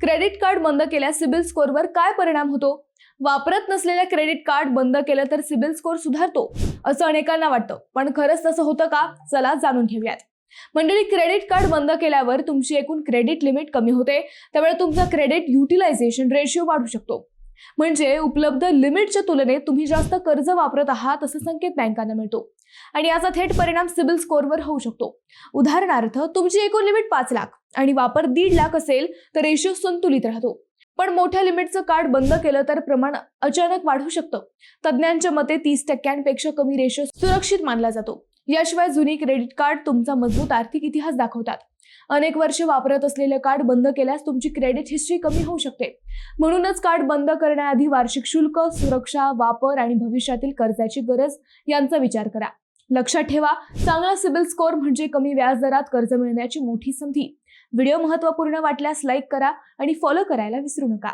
Credit card बंद केल्यास CIBIL स्कोअरवर काय परिणाम होतो? वापरत नसलेले क्रेडिट कार्ड बंद केलं तर सिबिल स्कोअर सुधारतो असं अनेकांना वाटतं, पण खरंच तसं होतं का? चला जाणून घेऊयात. मंडळी, क्रेडिट कार्ड बंद केल्यावर तुमची एकूण क्रेडिट लिमिट कमी होते, त्यामुळे तुमचा क्रेडिट युटिलायझेशन रेशिओ वाढू शकतो. म्हणजे उपलब्ध लिमिटच्या तुलनेत तुम्ही जास्त कर्ज वापरत आहात असं संकेत बँकांना मिळतो आणि याचा थेट परिणाम सिबिल स्कोअरवर होऊ शकतो. उदाहरणार्थ, तुमची एकूण लिमिट 5 लाख आणि वापर 1.5 लाख असेल तर रेशिओ संतुलित राहतो. पण मोठ्या लिमिटचं कार्ड बंद केलं तर प्रमाण अचानक वाढू शकतं. तज्ज्ञांच्या मते 30% कमी रेशो सुरक्षित मानला जातो. याशिवाय जुनी क्रेडिट कार्ड तुमचा मजबूत आर्थिक इतिहास दाखवतात. अनेक वर्ष वापरत असलेले कार्ड बंद केल्यास तुमची क्रेडिट हिस्ट्री कमी होऊ शकते. म्हणूनच कार्ड बंद करण्याआधी वार्षिक शुल्क, सुरक्षा, वापर आणि भविष्यातील कर्जाची गरज यांचा विचार करा. लक्षात ठेवा, चांगला सिबिल स्कोअर म्हणजे कमी व्याजदरात कर्ज मिळण्याची मोठी संधी. व्हिडिओ महत्त्वपूर्ण वाटल्यास लाईक करा आणि फॉलो करायला विसरू नका.